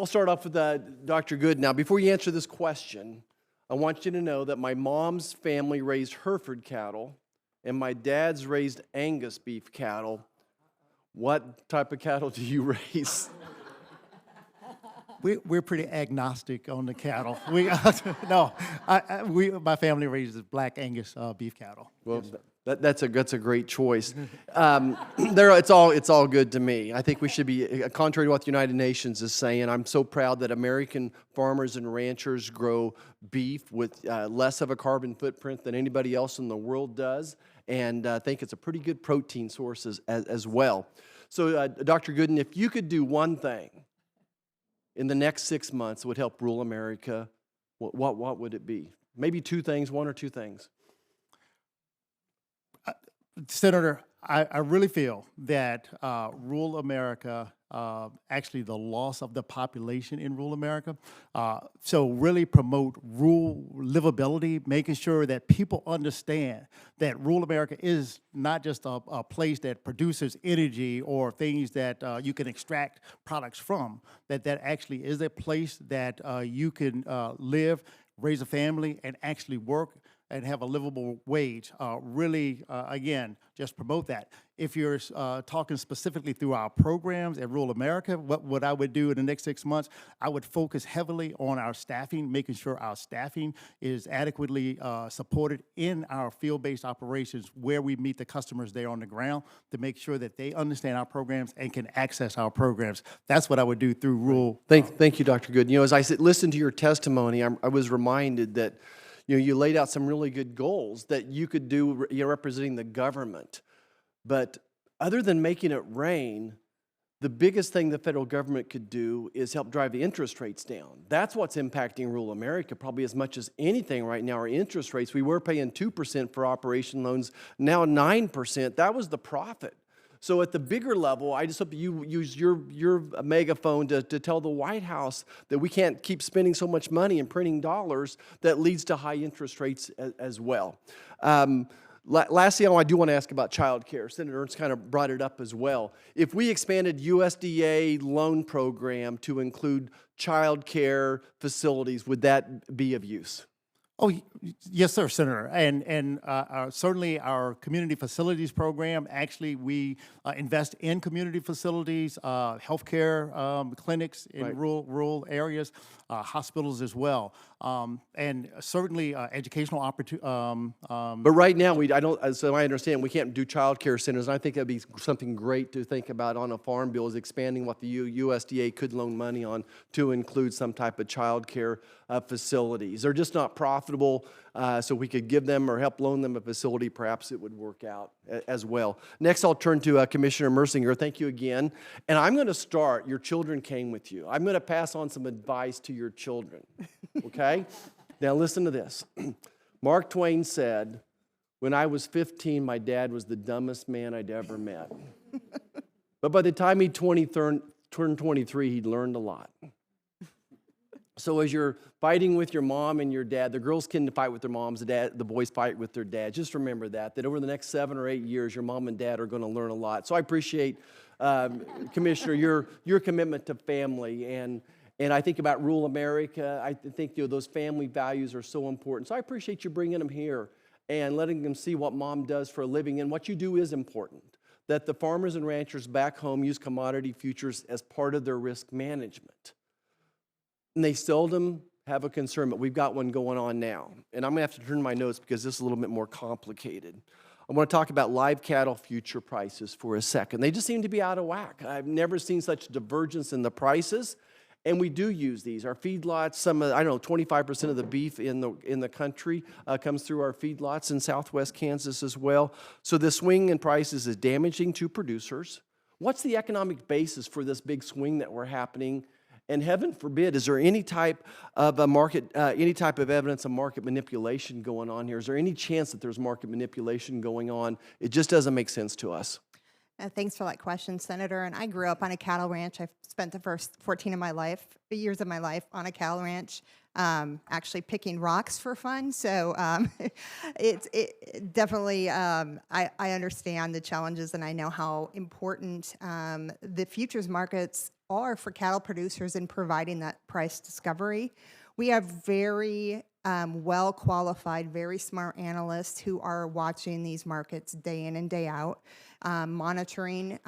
I'll start off with Dr. Good. Now, before you answer this question, I want you to know that my mom's family raised Hereford cattle, and my dad's raised Angus beef cattle. What type of cattle do you raise? We're pretty agnostic on the cattle. My family raises Black Angus beef cattle. Well, that's a great choice. It's all good to me. I think we should be, contrary to what the United Nations is saying, I'm so proud that American farmers and ranchers grow beef with less of a carbon footprint than anybody else in the world does, and I think it's a pretty good protein source as well. So, Dr. Gooden, if you could do one thing in the next 6 months that would help rural America, what would it be? Maybe two things, one or two things. Senator, I really feel that rural America, actually the loss of the population in rural America, so really promote rural livability, making sure that people understand that rural America is not just a place that produces energy or things that you can extract products from, that actually is a place that you can live, raise a family, and actually work and have a livable wage. Again, just promote that. If you're talking specifically through our programs at Rural America, what I would do in the next 6 months, I would focus heavily on our staffing, making sure our staffing is adequately supported in our field-based operations where we meet the customers there on the ground to make sure that they understand our programs and can access our programs. That's what I would do through rural. Thank you, Dr. Good. As I listened to your testimony, I was reminded that you laid out some really good goals that you could do representing the government. But other than making it rain, the biggest thing the federal government could do is help drive the interest rates down. That's what's impacting rural America probably as much as anything right now are interest rates. We were paying 2% for operation loans, now 9%. That was the profit. So at the bigger level, I just hope you use your megaphone to tell the White House that we can't keep spending so much money and printing dollars that leads to high interest rates as well. Lastly, I do want to ask about child care. Senator Ernst kind of brought it up as well. If we expanded USDA loan program to include child care facilities, would that be of use? Oh, yes, sir, Senator. And certainly our community facilities program, actually we invest in community facilities, healthcare clinics in Right. rural areas, hospitals as well. And certainly educational opportunity. But right now, so I understand, we can't do child care centers. And I think that'd be something great to think about on a farm bill, is expanding what the USDA could loan money on to include some type of child care facilities. They're just not profitable, so we could give them or help loan them a facility. Perhaps it would work out as well. Next, I'll turn to Commissioner Mersinger. Thank you again. And I'm going to start, your children came with you. I'm going to pass on some advice to your children, okay? Now listen to this. Mark Twain said, "When I was 15, my dad was the dumbest man I'd ever met." But by the time he turned 23, he'd learned a lot. So as you're fighting with your mom and your dad, the girls can fight with their moms, the boys fight with their dad. Just remember that over the next 7 or 8 years, your mom and dad are going to learn a lot. So I appreciate, Commissioner, your commitment to family. And I think about rural America. I think those family values are so important. So I appreciate you bringing them here and letting them see what mom does for a living. And what you do is important, that the farmers and ranchers back home use commodity futures as part of their risk management. And they seldom have a concern, but we've got one going on now. And I'm going to have to turn my notes because this is a little bit more complicated. I want to talk about live cattle future prices for a second. They just seem to be out of whack. I've never seen such divergence in the prices. And we do use these. Our feedlots, 25% of the beef in the country comes through our feedlots in southwest Kansas as well. So the swing in prices is damaging to producers. What's the economic basis for this big swing that we're happening? And heaven forbid, is there any type of evidence of market manipulation going on here? Is there any chance that there's market manipulation going on? It just doesn't make sense to us. Thanks for that question, Senator. And I grew up on a cattle ranch. I've spent the first 14 of my life, years of my life on a cattle ranch, actually picking rocks for fun. So it definitely, I understand the challenges, and I know how important the futures markets are for cattle producers in providing that price discovery. We have very well qualified, very smart analysts who are watching these markets day in and day out, monitoring.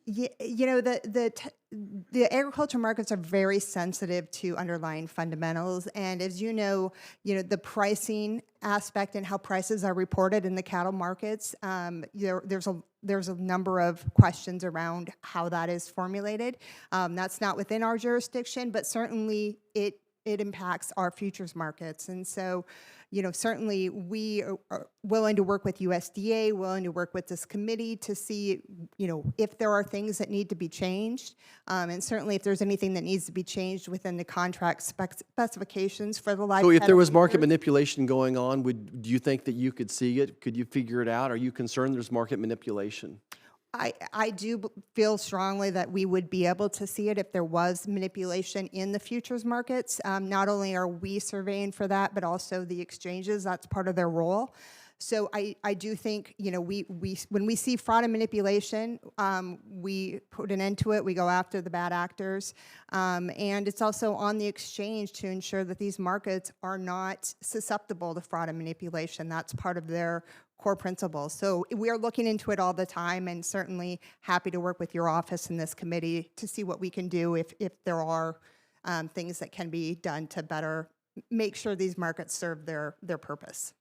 You know, the agriculture markets are very sensitive to underlying fundamentals, and as you know, the pricing aspect and how prices are reported in the cattle markets. There's a number of questions around how that is formulated. That's not within our jurisdiction, but certainly it impacts our futures markets, and so. Certainly we are willing to work with USDA, willing to work with this committee to see, if there are things that need to be changed. And certainly if there's anything that needs to be changed within the contract specifications for the live So if there was cattle market futures. manipulation going on, do you think that you could see it? Could you figure it out? Are you concerned there's market manipulation? I do feel strongly that we would be able to see it if there was manipulation in the futures markets. Not only are we surveying for that, but also the exchanges. That's part of their role. So I do think, we when we see fraud and manipulation, we put an end to it. We go after the bad actors. And it's also on the exchange to ensure that these markets are not susceptible to fraud and manipulation. That's part of their core principles. So we are looking into it all the time, and certainly happy to work with your office and this committee to see what we can do if there are things that can be done to better make sure these markets serve their purpose.